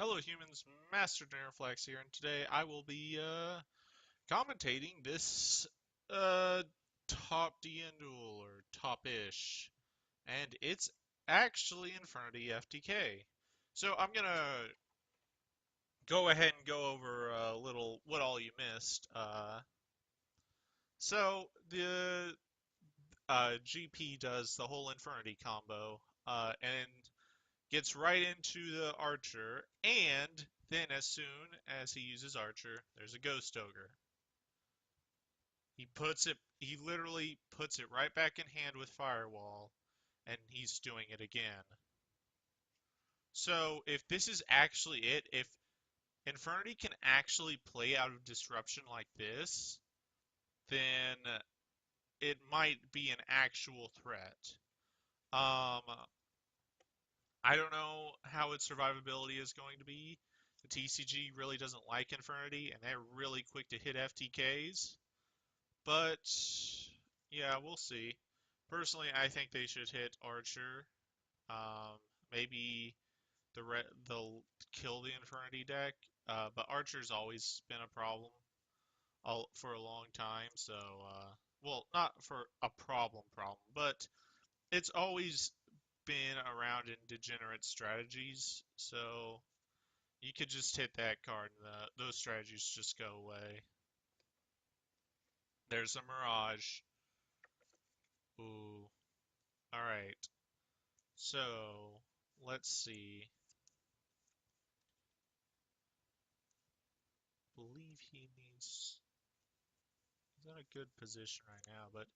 Hello humans, Master DinnerFlax here, and today I will be commentating this uh top DN duel or top-ish, and it's actually Infernity FTK. So I'm gonna go ahead and go over a little what all you missed. So the GP does the whole Infernity combo, and gets right into the archer, and then as soon as he uses archer, there's a ghost ogre. He literally puts it right back in hand with firewall, and he's doing it again. So if this is actually it, if Infernity can actually play out of disruption like this, then it might be an actual threat. Um, I don't know how its survivability is going to be. The TCG really doesn't like Infernity, and they're really quick to hit FTKs. But yeah, we'll see. Personally, I think they should hit Archer. Um, Maybe they'll kill the Infernity deck. But Archer's always been a problem for a long time. So, well, not for a problem, but it's always been around in degenerate strategies. So you could just hit that card and those strategies just go away. There's a Mirage. Ooh. Alright. So, let's see. Believe he needs... He's in a good position right now, but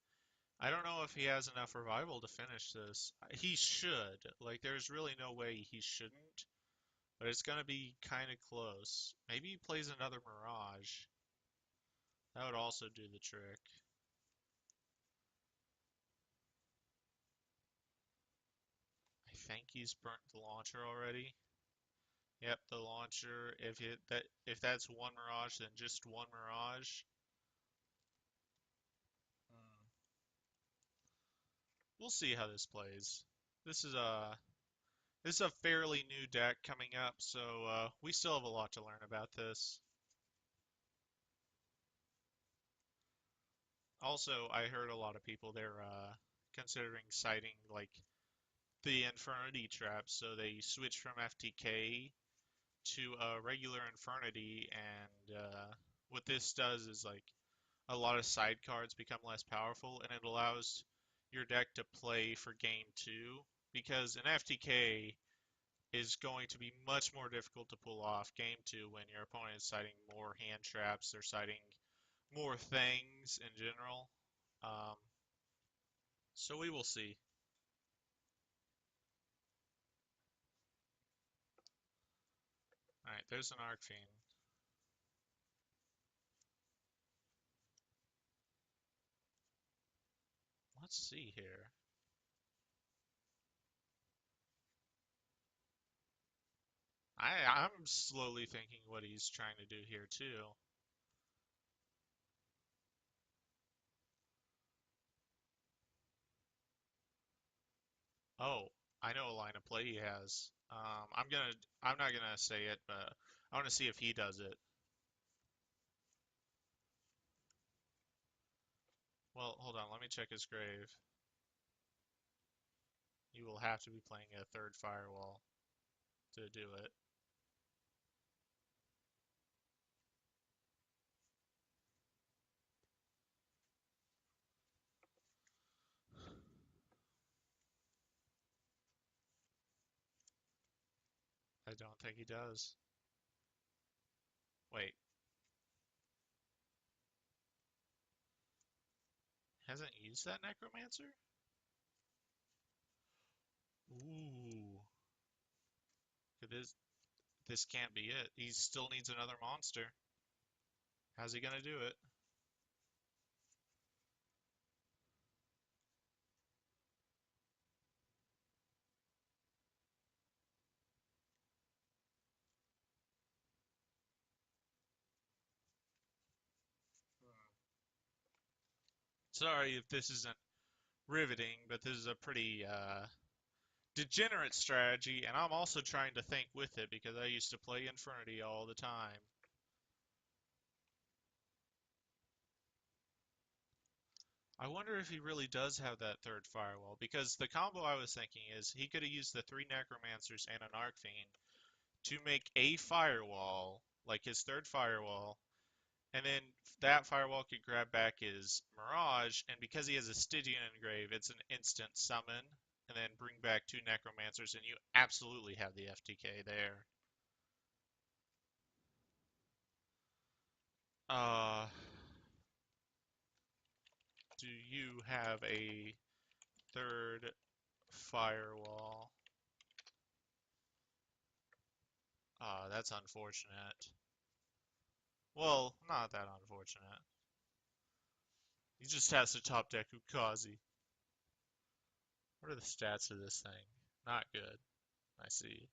I don't know if he has enough revival to finish this. He should. Like, there's really no way he shouldn't, but it's gonna be kind of close. Maybe he plays another Mirage. That would also do the trick. I think he's burnt the launcher already. Yep, the launcher. If that's one Mirage, then just one Mirage. Hmm. We'll see how this plays. This is a this is a fairly new deck coming up, so we still have a lot to learn about this. Also, I heard a lot of people they're considering citing like the Infernity trap, so they switch from FTK to a regular Infernity, and what this does is like a lot of side cards become less powerful, and it allows your deck to play for game two. Because an FTK is going to be much more difficult to pull off game two when your opponent is citing more hand traps, they're citing more things in general. Um, so we will see. Alright, there's an Arc Fiend. Let's see here. I'm slowly thinking what he's trying to do here too. Oh, I know a line of play he has. I'm not gonna say it, but I want to see if he does it. Well, hold on, let me check his grave. You will have to be playing a third firewall to do it. I don't think he does. Wait, hasn't used that Necromancer? Ooh, this can't be it. He still needs another monster. How's he gonna do it? Sorry if this isn't riveting, but this is a pretty degenerate strategy, and I'm also trying to think with it because I used to play Infernity all the time. I wonder if he really does have that third firewall, because the combo I was thinking is he could have used the three Necromancers and an Arcfiend to make a firewall, like his third firewall, and then that firewall could grab back his Mirage, and because he has a Stygian Engrave, it's an instant summon, and then bring back two Necromancers, and you absolutely have the FTK there. Uh, do you have a third firewall? That's unfortunate. Well, not that unfortunate. He just has to top deck Ukazi. What are the stats of this thing? Not good. I see.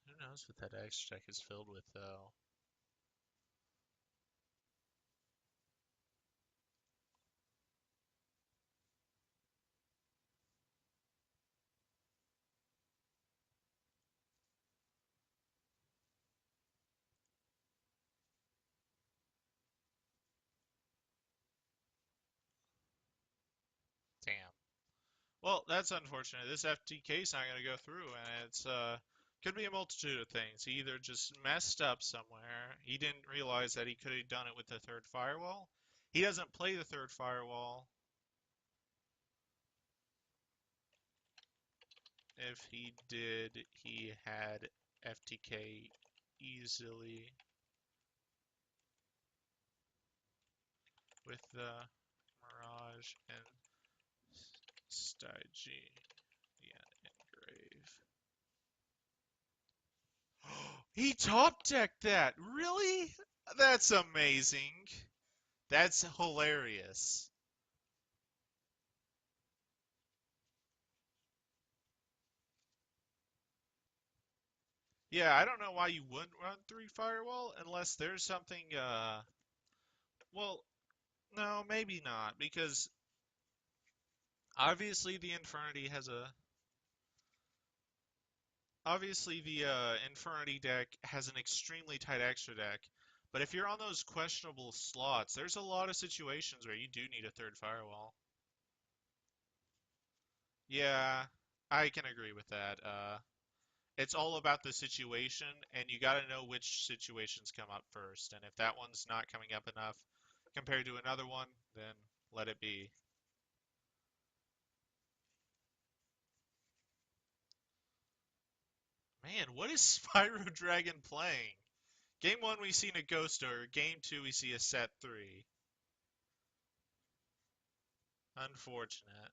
Who knows what that extra deck is filled with, though? Damn. Well, that's unfortunate. This FTK is not going to go through, and it's could be a multitude of things. He either just messed up somewhere. He didn't realize that he could have done it with the third firewall. He doesn't play the third firewall. If he did, he had FTK easily with the Mirage and Stygian Engrave. He top decked that! Really? That's amazing. That's hilarious. Yeah, I don't know why you wouldn't run three firewall unless there's something, well, no, maybe not, because obviously the Infernity has a, obviously the Infernity deck has an extremely tight extra deck, but if you're on those questionable slots, there's a lot of situations where you do need a third firewall. Yeah, I can agree with that. It's all about the situation, and you got to know which situations come up first. And if that one's not coming up enough compared to another one, then let it be. Man, what is Spyro Dragon playing? Game 1 we see a Ghost Ogre, Game 2 we see a set 3. Unfortunate.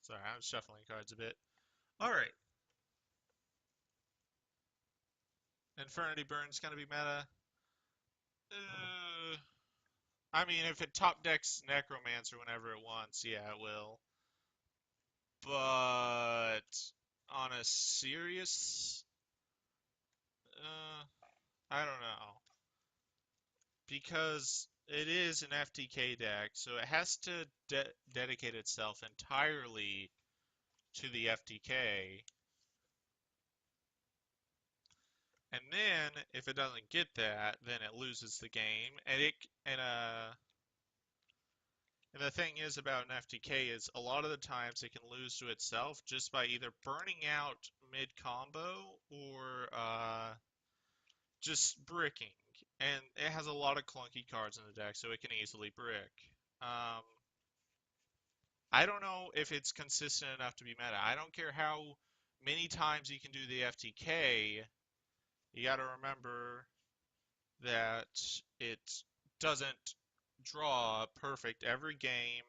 Sorry, I'm shuffling cards a bit. Alright, Infernity Burn's gonna be meta. Uh, I mean, if it top decks Necromancer whenever it wants, yeah, it will. But on a serious, uh, I don't know, because it is an FTK deck, so it has to dedicate itself entirely to the FTK. And then if it doesn't get that, then it loses the game. And uh and the thing is about an FTK is a lot of the times it can lose to itself just by either burning out mid combo or just bricking. And it has a lot of clunky cards in the deck, so it can easily brick. Um, I don't know if it's consistent enough to be meta. I don't care how many times you can do the FTK, you got to remember that it doesn't draw perfect every game,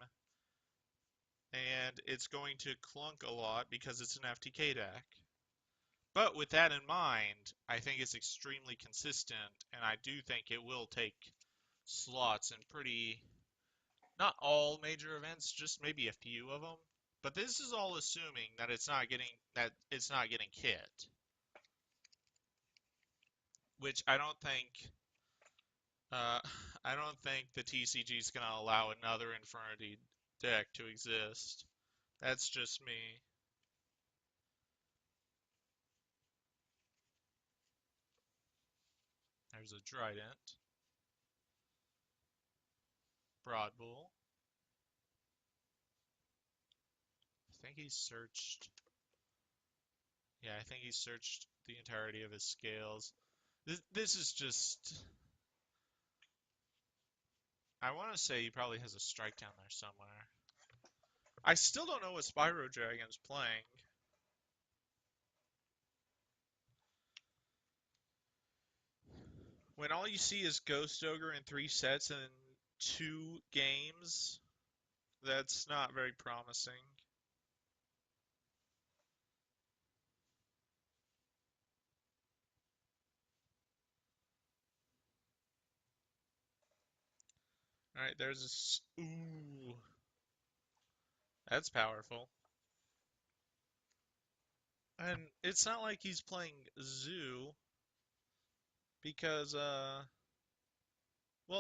and it's going to clunk a lot because it's an FTK deck. But with that in mind, I think it's extremely consistent, and I do think it will take slots in pretty, not all major events, just maybe a few of them. But this is all assuming that it's not getting hit, which uh, I don't think the TCG is gonna allow another Infernity deck to exist. That's just me. There's a Trident, Broadbull. I think he's searched. Yeah, I think he's searched the entirety of his scales. This is just. I want to say he probably has a strike down there somewhere. I still don't know what Spyro Dragon's playing. When all you see is Ghost Ogre in 3 sets and 2 games, that's not very promising. All right, there's this. Ooh, that's powerful. And it's not like he's playing Zoo because, well,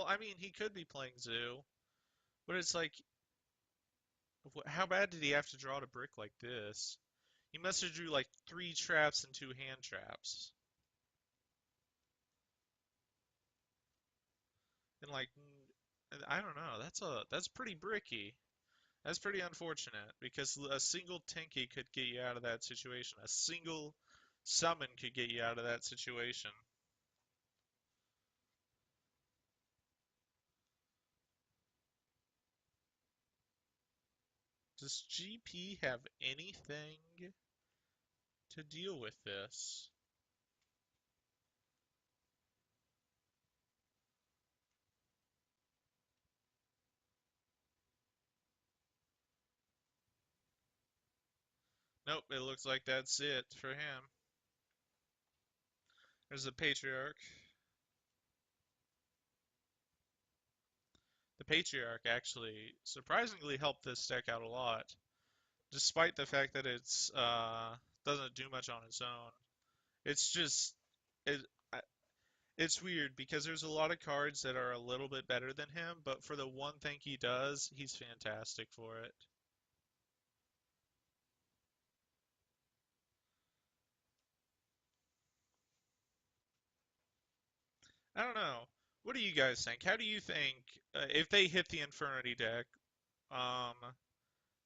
I mean, he could be playing Zoo, but it's like, how bad did he have to draw to brick like this? He must have drew like 3 traps and 2 hand traps. And like, I don't know, that's pretty bricky. That's pretty unfortunate because a single Tinky could get you out of that situation. A single summon could get you out of that situation. Does GP have anything to deal with this? Nope, it looks like that's it for him. There's the Patriarch. The Patriarch actually surprisingly helped this deck out a lot, despite the fact that it's doesn't do much on its own. It's just it, it's weird because there's a lot of cards that are a little bit better than him, but for the one thing he does, he's fantastic for it. I don't know. What do you guys think? How do you think if they hit the Infernity deck, um,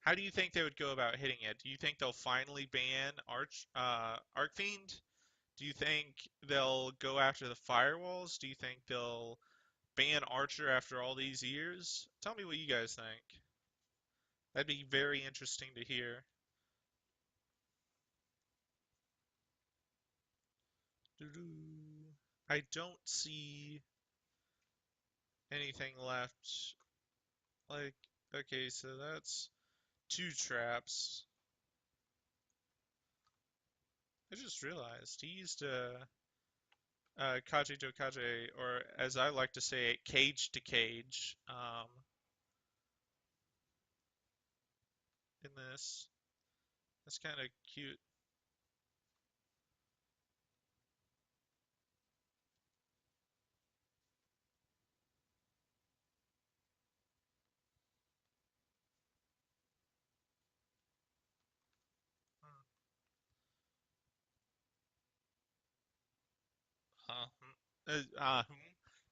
how do you think they would go about hitting it? Do you think they'll finally ban Arcfiend? Do you think they'll go after the firewalls? Do you think they'll ban Archer after all these years? Tell me what you guys think. That'd be very interesting to hear. Doo-doo. I don't see anything left. Like, okay, so that's 2 traps. I just realized he used Kaji to Kaji, or as I like to say, cage to cage, in this. That's kind of cute. Uh,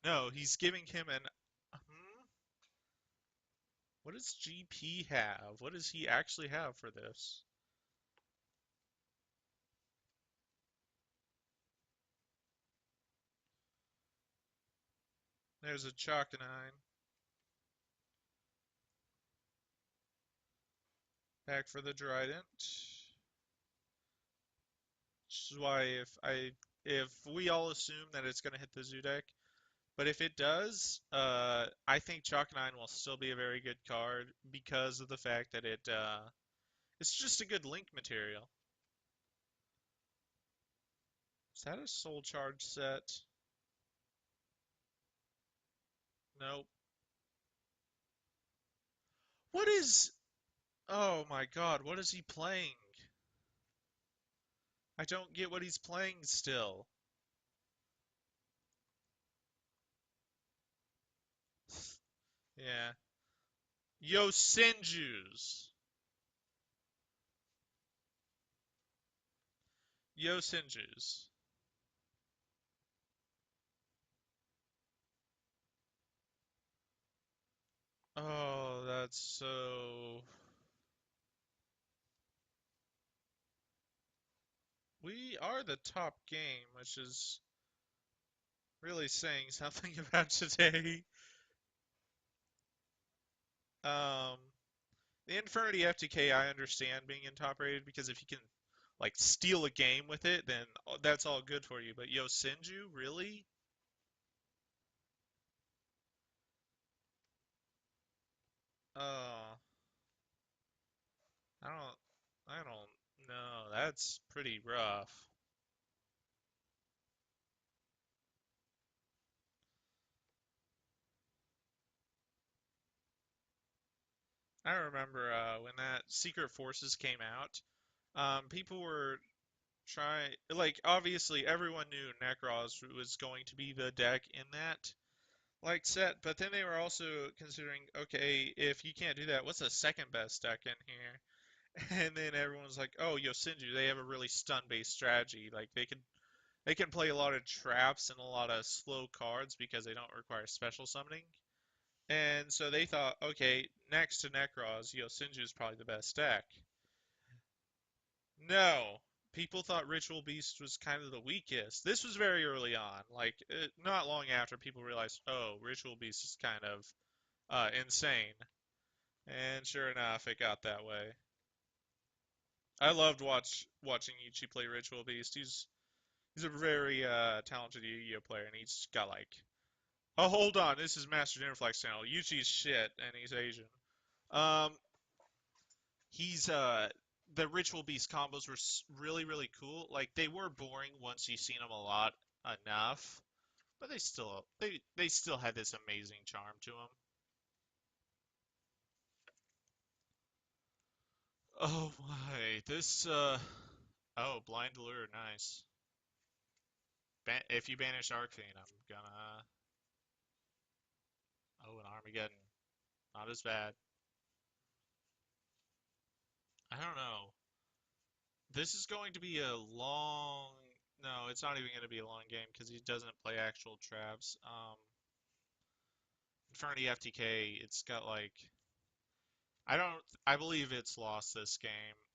no, he's giving him an. What does GP have? What does he actually have for this? There's a Chalkanine. Back for the Trident. Which is why if we all assume that it's gonna hit the Zoo deck, but if it does, I think Chalk 9 will still be a very good card because of the fact that it's just a good link material. Is that a Soul Charge set? Nope. What is Oh my God, what is he playing? I don't get what he's playing still. Yeah. Yosenju's. Yosenju's. Oh, that's so... We are the top game, which is really saying something about today. Um, the Infernity FTK, I understand being in top rated because if you can like steal a game with it, then that's all good for you. But Yosenju, really? Uh, I don't know. That's pretty rough. I remember when that Secret Forces came out, people were trying, like, obviously everyone knew Necros was going to be the deck in that, like, set, but then they were also considering, okay, if you can't do that, what's the second best deck in here? And then everyone was like, oh, Yosinju, they have a really stun-based strategy. Like, they can play a lot of traps and a lot of slow cards because they don't require special summoning. And so they thought, okay, next to Necros, Yosinju is probably the best deck. No, people thought Ritual Beast was kind of the weakest. This was very early on, like not long after people realized, oh, Ritual Beast is kind of insane. And sure enough, it got that way. I loved watching Ichi play Ritual Beast. He's a very talented Yu-Gi-Oh player, and he's got like, oh, hold on, this is Master DinnerFlax channel. Yuchi's shit, and he's Asian. Um, he's the Ritual Beast combos were really really cool. Like they were boring once you've seen them a lot enough, but they still had this amazing charm to them. Oh my, this oh, Blind Lure, nice. If you banish Arcane, I'm gonna oh, an Armageddon, not as bad. I don't know. This is going to be a long. No, it's not even going to be a long game because he doesn't play actual traps. Infernity FTK, it's got like I don't I believe it's lost this game.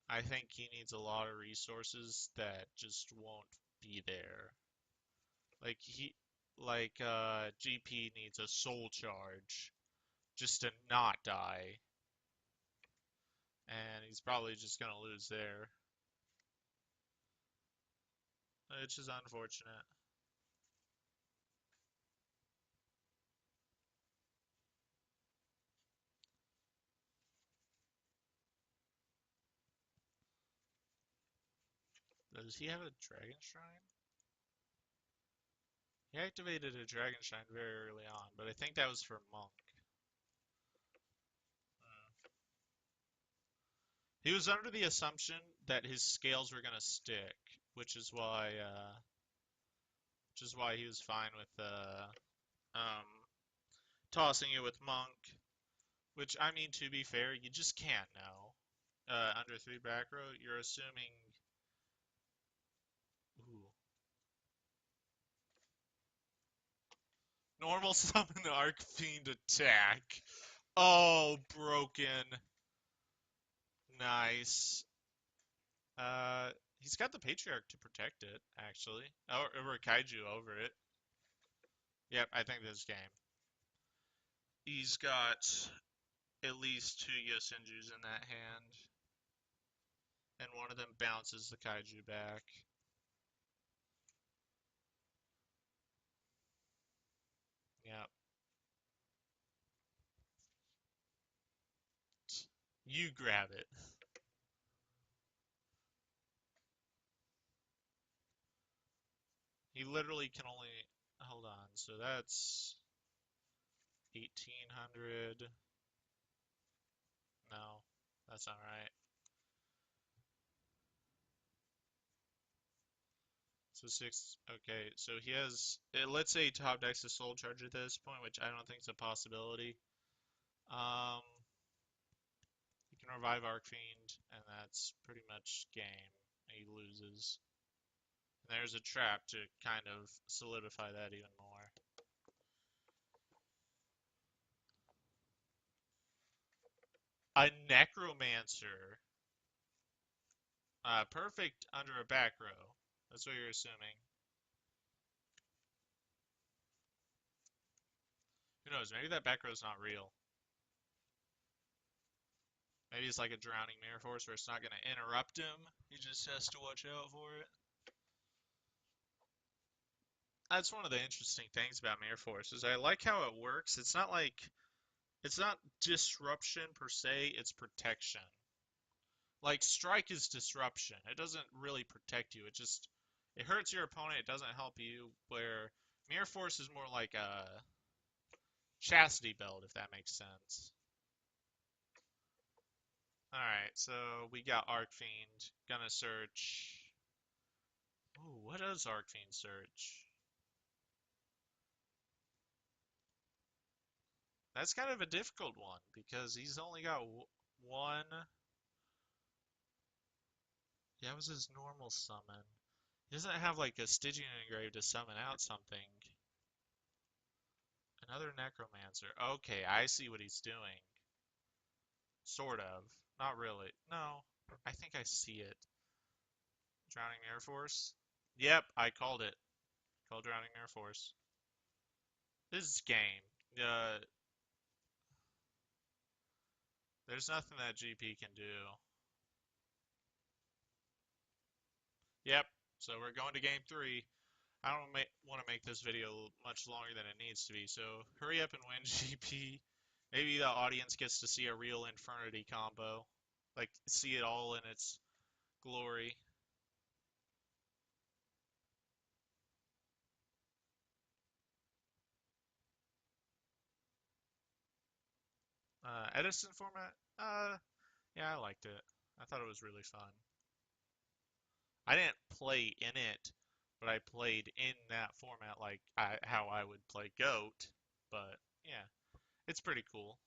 I think he needs a lot of resources that just won't be there. Like GP needs a soul charge just to not die, and he's probably just gonna lose there, which is unfortunate. Does he have a Dragon Shrine? He activated a Dragon Shrine very early on, but I think that was for Monk. Hmm. He was under the assumption that his scales were gonna stick, which is why he was fine with um, tossing it with Monk. Which I mean, to be fair, you just can't know. Under three back row, you're assuming. Ooh, normal summon Arc Fiend attack. Oh, broken. Nice. Uh, he's got the Patriarch to protect it, actually. Or Kaiju over it. Yep, I think this game. He's got at least two Yosenjus in that hand, and one of them bounces the Kaiju back. Yep. You grab it. He literally can only. Hold on, so that's 1800. No, That's not right. So six. Okay, so he has. Let's say top decks a Soul Charge at this point, which I don't think is a possibility. Um, he can revive Arcfiend, and that's pretty much game. He loses. And there's a trap to kind of solidify that even more. A Necromancer. Perfect under a back row. That's what you're assuming. Who knows? Maybe that back row's not real. Maybe it's like a drowning mirror force where it's not going to interrupt him. He just has to watch out for it. That's one of the interesting things about mirror force is I like how it works. It's not disruption per se, it's protection. Like strike is disruption. It doesn't really protect you. It hurts your opponent, it doesn't help you, where mirror force is more like a chastity belt, if that makes sense. Alright, so we got Arcfiend. Gonna search. Ooh, what does Arcfiend search? That's kind of a difficult one because he's only got one. Yeah, that was his normal summon. He doesn't have like a Stygian engrave to summon out something. Another Necromancer. Okay, I see what he's doing. Sort of. Not really. No, I think I see it. Drowning Air Force. Yep, I called it. Called Drowning Air Force. This is game. Uh, there's nothing that GP can do. Yep. So we're going to game three. I don't want to make this video much longer than it needs to be, so hurry up and win GP. Maybe the audience gets to see a real Infernity combo. Like, see it all in its glory. Edison format? Yeah, I liked it. I thought it was really fun. I didn't play in it, but I played in that format like how I would play GOAT. But yeah, it's pretty cool.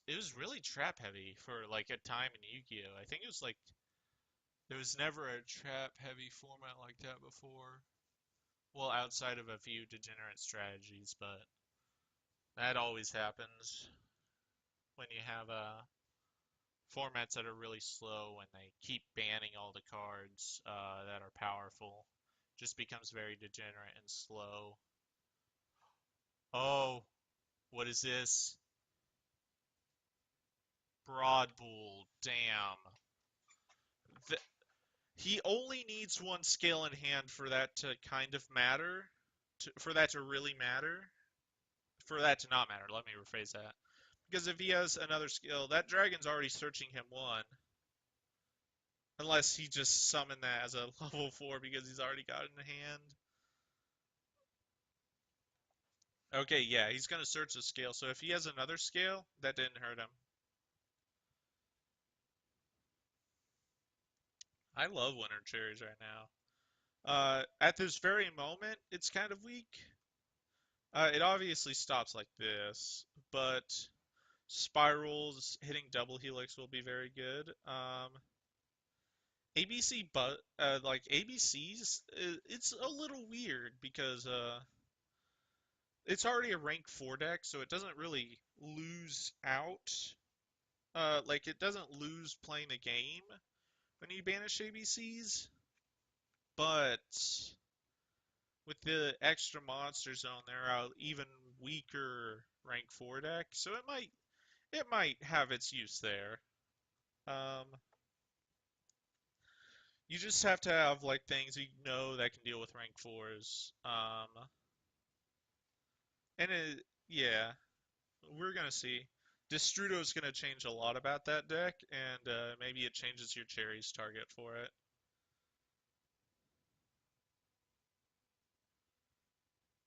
It was really trap heavy for like a time in Yu-Gi-Oh. I think it was like there was never a trap heavy format like that before. Well, outside of a few degenerate strategies, but that always happens when you have formats that are really slow and they keep banning all the cards that are powerful. Just becomes very degenerate and slow. Oh, what is this? Broad Bull. Damn. Th He only needs one scale in hand for that to kind of matter. For that to really matter. For that to not matter. Let me rephrase that. Because if he has another skill, that dragon's already searching him one. Unless he just summoned that as a level 4 because he's already got it in hand. Okay, yeah, he's gonna search the scale. So if he has another scale, that didn't hurt him. I love Winter Cherries right now. At this very moment, it's kind of weak. It obviously stops like this, but spirals hitting double helix will be very good. ABC, but like ABCs, it's a little weird because it's already a rank 4 deck, so it doesn't really lose out. Like it doesn't lose playing the game when you banish ABCs, but with the extra monster zone, there are even weaker rank 4 deck, so it might have its use there. Um, you just have to have like things you know that can deal with rank 4s. And yeah, we're gonna see. Destrudo's gonna change a lot about that deck, and maybe it changes your cherries target for it.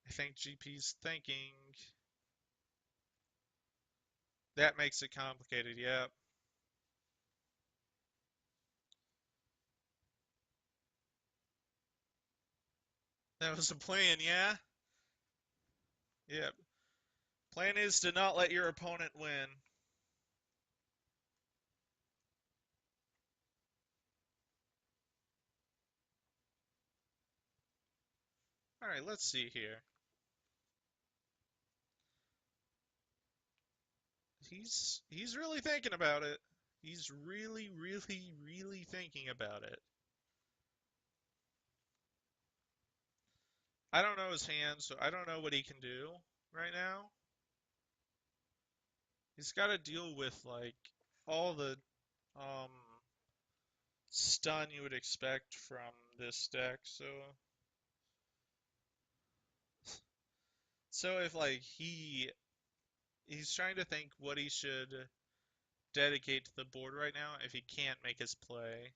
I think GP's thinking. That makes it complicated, yeah. That was the plan, yeah? Yeah. Plan is to not let your opponent win. Alright, let's see here. He's really thinking about it. He's really, really, really thinking about it. I don't know his hand, so I don't know what he can do right now. He's got to deal with like all the um stun you would expect from this deck. So if like he's trying to think what he should dedicate to the board right now if he can't make his play.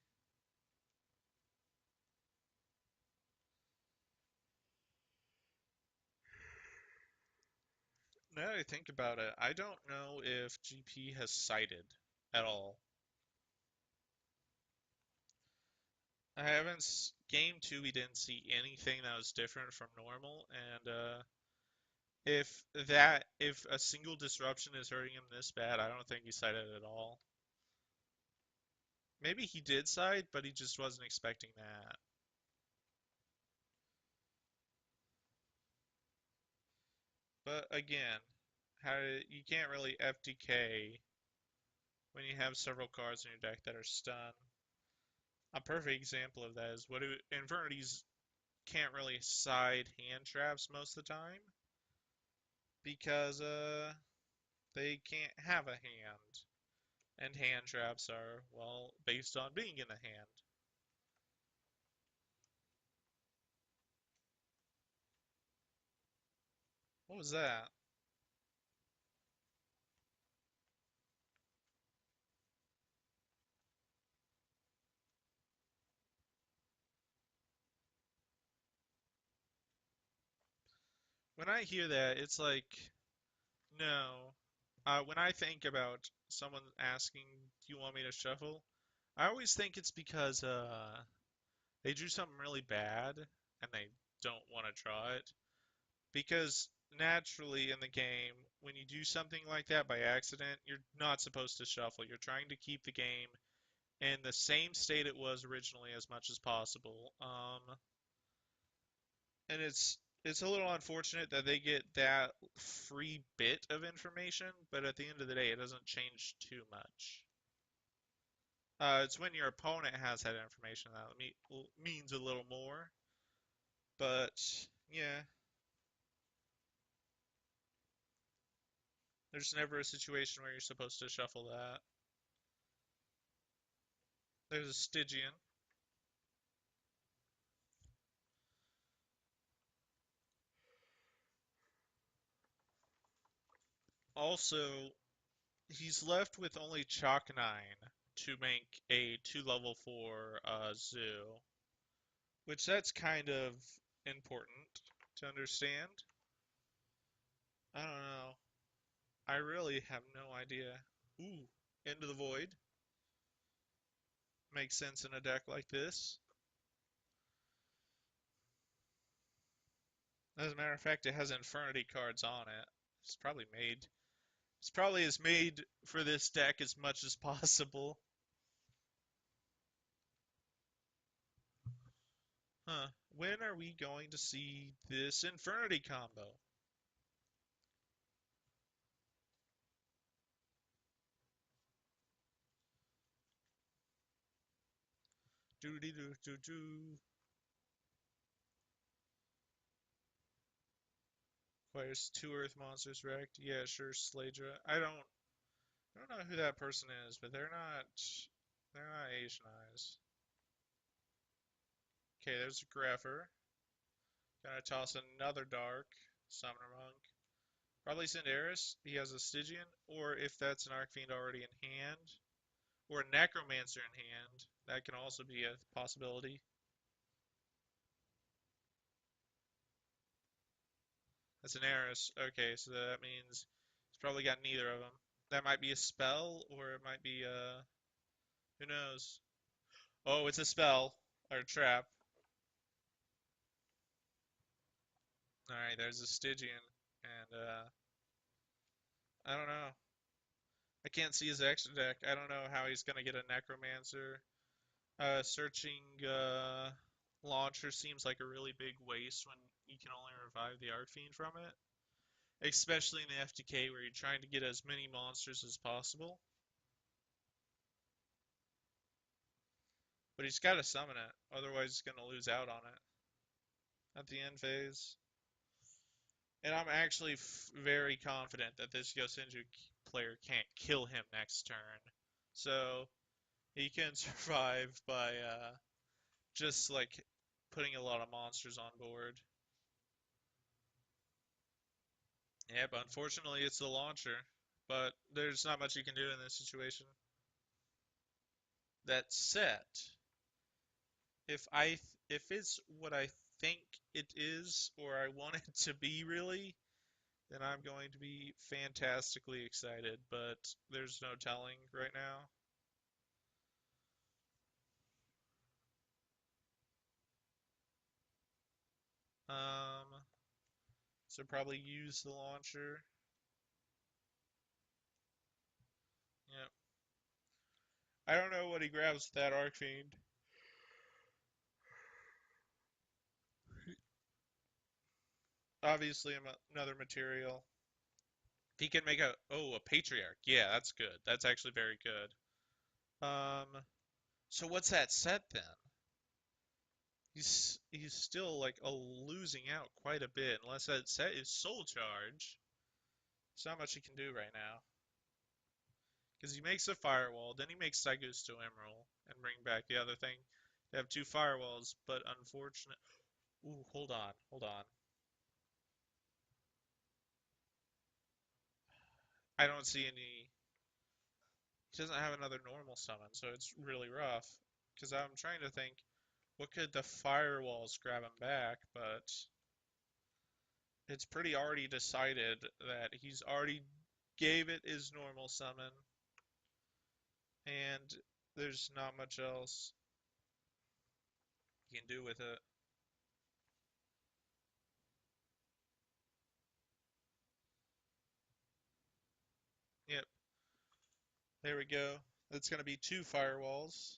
Now that I think about it, I don't know if GP has cited at all. I haven't game two. We didn't see anything that was different from normal, and if a single disruption is hurting him this bad, I don't think he cited at all. Maybe he did cite, but he just wasn't expecting that. But again, how you can't really FTK when you have several cards in your deck that are stun. A perfect example of that is Invernities can't really side hand traps most of the time because they can't have a hand. And hand traps are, well, based on being in the hand. What was that? When I hear that, it's like, no. When I think about someone asking, do you want me to shuffle? I always think it's because they drew something really bad and they don't want to draw it. Because naturally in the game, when you do something like that by accident, you're not supposed to shuffle. You're trying to keep the game in the same state it was originally as much as possible. And it's a little unfortunate that they get that free bit of information, but at the end of the day, it doesn't change too much. It's when your opponent has that information that means a little more. But yeah, there's never a situation where you're supposed to shuffle that. There's a Stygian. Also, he's left with only Chalk 9 to make a 2 level 4 zoo, which that's kind of important to understand. I don't know. I really have no idea. Ooh, Into the Void makes sense in a deck like this. As a matter of fact, it has Infernity cards on it. It's probably made. It's probably as made for this deck as much as possible. Huh. When are we going to see this Infernity combo? Doo doo doo doo doo. Requires 2 Earth monsters wrecked. Yeah, sure, Sladra. I don't know who that person is, but they're not Asian eyes. Okay, there's a Greffer. Gonna toss another Dark Summoner Monk. Probably Cinderis. He has a Stygian, or if that's an Arcfiend already in hand, or a Necromancer in hand, that can also be a possibility. That's an Eris. Okay, so that means he's probably got neither of them. That might be a spell, or it might be who knows? Oh, it's a spell or a trap. All right, there's a Stygian, and I don't know. I can't see his extra deck. I don't know how he's gonna get a Necromancer. Searching launcher seems like a really big waste when you can only revive the Arcfiend from it, especially in the FTK where you're trying to get as many monsters as possible. But he's got to summon it, otherwise he's gonna lose out on it at the end phase. And I'm actually very confident that this Yosenju player can't kill him next turn. So he can survive by just like putting a lot of monsters on board. Yeah, but unfortunately it's the launcher. But there's not much you can do in this situation. That said, if it's what I think it is, or I want it to be really, then I'm going to be fantastically excited. But there's no telling right now. Um, so probably use the launcher. Yep. I don't know what he grabs with that Arcfiend. Obviously, another material. He can make a Patriarch. Yeah, that's good. That's actually very good. So what's that set then? He's still like losing out quite a bit unless that set is Soul Charge. There's not much he can do right now. Because he makes a firewall, then he makes Saigusto Emerald and bring back the other thing. They have two firewalls, but unfortunate. Ooh, hold on. I don't see any. He doesn't have another normal summon, so it's really rough. Because I'm trying to think, what could the firewalls grab him back? But it's pretty already decided that he's already gave it his normal summon, and there's not much else he can do with it. Yep, there we go. That's going to be two firewalls.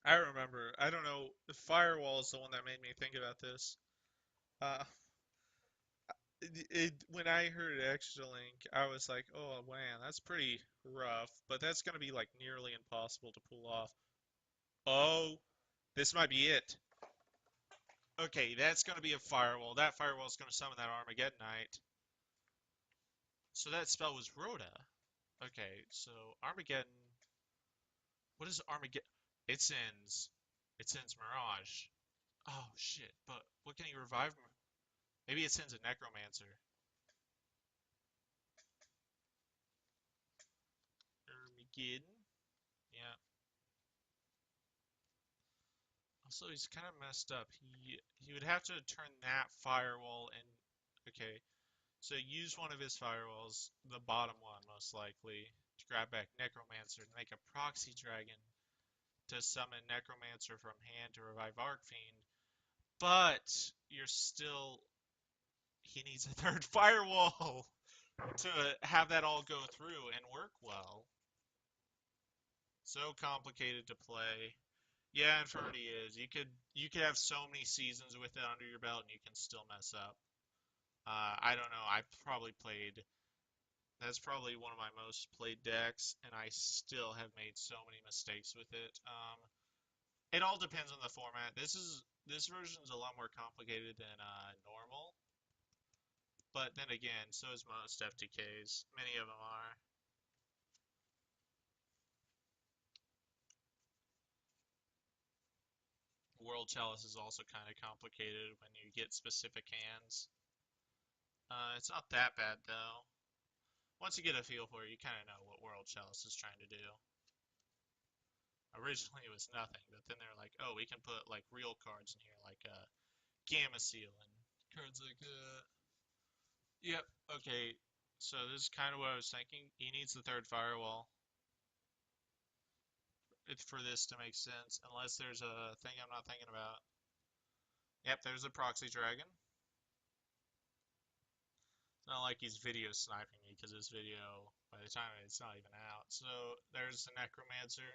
I remember. I don't know. The firewall is the one that made me think about this. Uh, when I heard Extra Link, I was like, oh man, that's pretty rough. But that's gonna be like nearly impossible to pull off. Oh, this might be it. Okay, that's gonna be a firewall. That firewall is gonna summon that Armageddon Knight. So that spell was Rhoda. Okay, so Armageddon. What is Armageddon? It sends. It sends Mirage. Oh shit! But what can he revive? Maybe it sends a Necromancer. Armageddon. Yeah. Also, he's kind of messed up. He would have to turn that firewall and okay. So use one of his firewalls, the bottom one most likely, to grab back Necromancer and make a proxy dragon to summon Necromancer from hand to revive Arcfiend. But you're still he needs a third firewall to have that all go through and work well. So complicated to play. Yeah, Infernity is. You could have so many seasons with it under your belt and you can still mess up. I don't know. I've probably played. That's probably one of my most played decks, and I still have made so many mistakes with it. It all depends on the format. This version is a lot more complicated than normal, but then again, so is most FTKs. Many of them are. World Chalice is also kind of complicated when you get specific hands. It's not that bad though. Once you get a feel for it, you kind of know what World Chalice is trying to do. Originally it was nothing, but then they're like, oh, we can put like real cards in here, like Gamma Seal and cards like that. Yep. Okay. So this is kind of what I was thinking. He needs the third firewall. It's for this to make sense, unless there's a thing I'm not thinking about. Yep, there's a proxy dragon. It's not like he's video sniping me because this video, by the time it's not even out. So there's the Necromancer.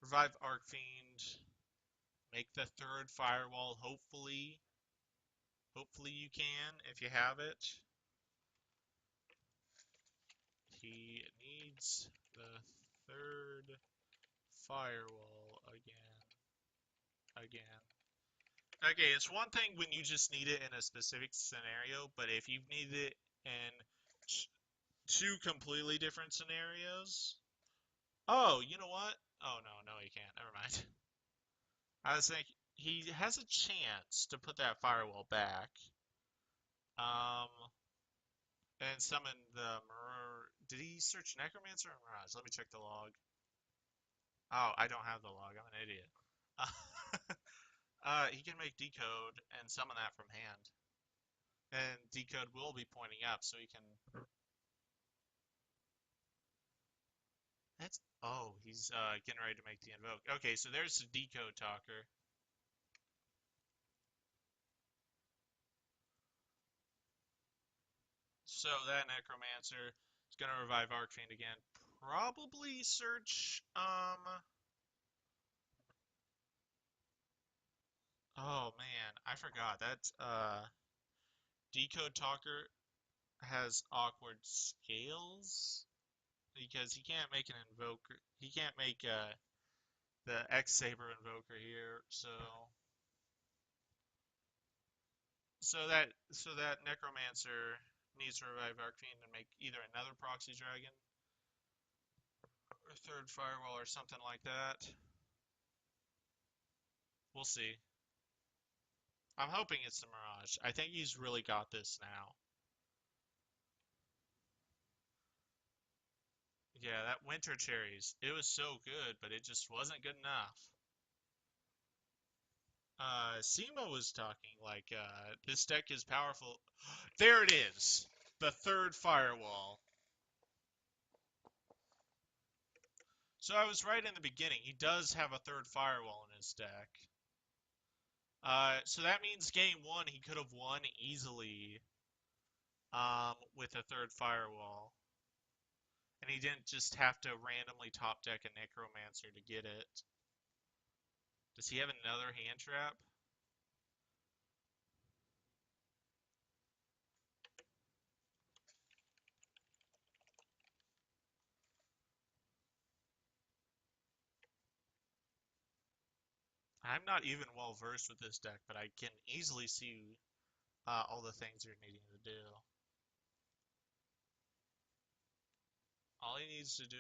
Revive Arcfiend. Make the third firewall, hopefully. Hopefully you can, if you have it. He needs the third firewall again. Okay, it's one thing when you just need it in a specific scenario, but if you've needed it in two completely different scenarios. Oh, you know what? Oh, no, he can't. Never mind. I was thinking he has a chance to put that firewall back. Um, and summon the Mirror. Did he search Necromancer or Mirage? Let me check the log. Oh, I don't have the log. I'm an idiot. He can make Decode and summon that from hand. And Decode will be pointing up, so he can. That's. Oh, he's getting ready to make the invoke. Okay, so there's the Decode talker. So that Necromancer is gonna revive Arcfiend again. Probably search. Oh man, I forgot that. Decode talker has awkward scales because he can't make an invoker. He can't make the X Saber invoker here. So that Necromancer needs to revive Arcfiend and make either another proxy dragon or third firewall or something like that. We'll see. I'm hoping it's the Mirage. I think he's really got this now. Yeah, that Winter Cherries. It was so good, but it just wasn't good enough. Simo was talking like, this deck is powerful. There it is! The third firewall. So I was right in the beginning. He does have a third firewall in his deck. So that means game one he could have won easily, with a third firewall. And he didn't just have to randomly top deck a Necromancer to get it. Does he have another hand trap? I'm not even well versed with this deck, but I can easily see all the things you're needing to do. All he needs to do,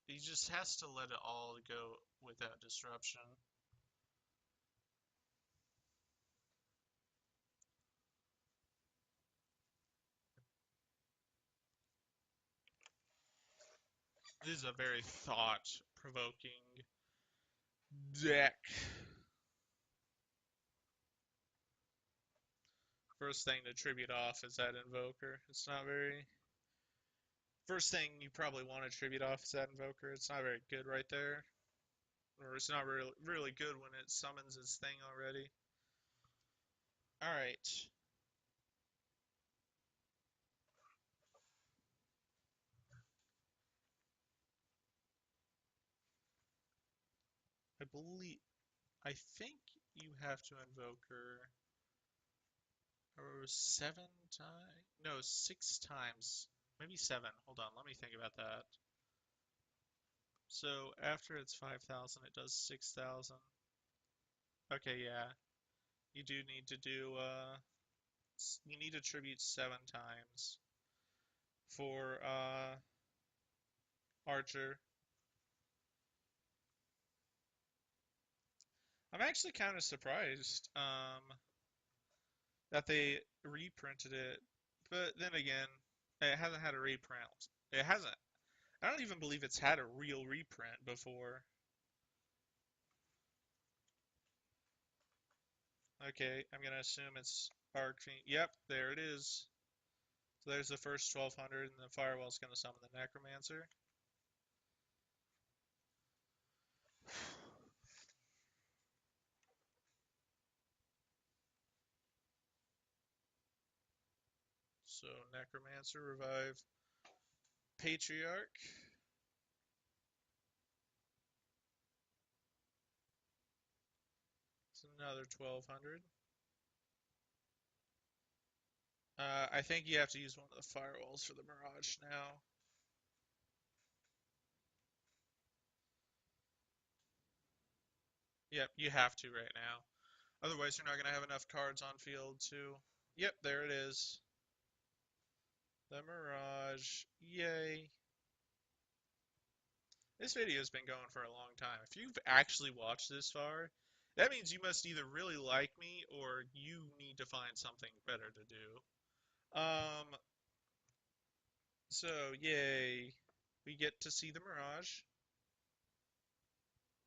he just has to let it all go without disruption. This is a very thought-provoking deck. First thing to tribute off is that Invoker. It's not very... First thing you probably want to tribute off is that Invoker. It's not very good right there. Or it's not really good when it summons its thing already. Alright. I think you have to invoke her seven times. No, six times. Maybe seven. Hold on, let me think about that. So after it's 5,000, it does 6,000. Okay, yeah. You do need to do, you need to tribute seven times for, Archer. I'm actually kind of surprised, that they reprinted it But then again, it hasn't had a reprint. It hasn't. I don't even believe it's had a real reprint before. Okay, I'm gonna assume it's Arcane. Yep, there it is. So there's the first 1200, and the Firewall's gonna summon the Necromancer. So Necromancer, revive Patriarch. It's another 1200. I think you have to use one of the Firewalls for the Mirage now. Yep, you have to right now. Otherwise, you're not going to have enough cards on field to... Yep, there it is. The Mirage. Yay. This video has been going for a long time. If you've actually watched this far, that means you must either really like me or you need to find something better to do. So, yay. We get to see the Mirage.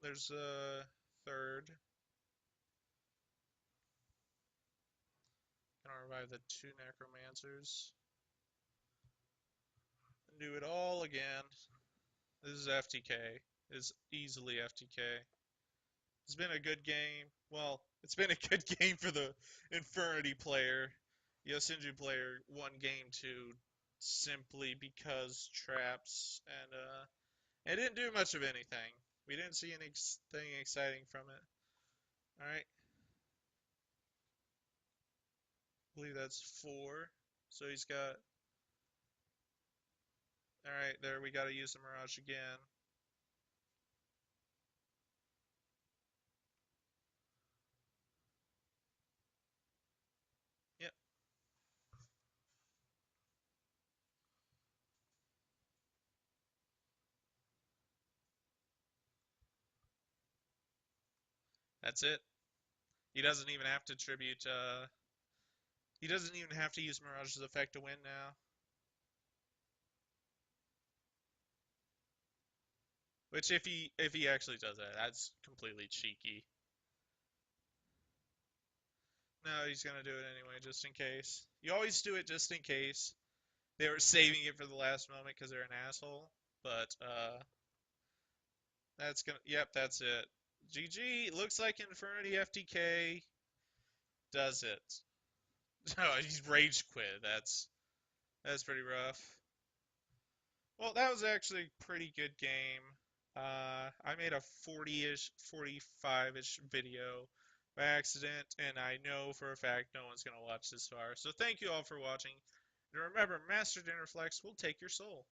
There's a third. Gonna revive the two Necromancers. And do it all again. This is FTK. It's easily FTK. It's been a good game. Well, it's been a good game for the Infernity player. Yosinju player won game two simply because traps, and it didn't do much of anything. We didn't see anything exciting from it. Alright, I believe that's four. So he's got... Alright, there, we gotta use the Mirage again. Yep, that's it. He doesn't even have to tribute, he doesn't even have to use Mirage's effect to win now. Which if he actually does that, that's completely cheeky. No, he's gonna do it anyway, just in case. You always do it just in case. They were saving it for the last moment because they're an asshole. But that's gonna. Yep, that's it. GG. Looks like Infernity FTK does it. Oh, he's rage quit. That's pretty rough. Well, that was actually a pretty good game. I made a 40-ish, 45-ish video by accident, and I know for a fact no one's going to watch this far. So thank you all for watching. And remember, Master DinnerFlax will take your soul.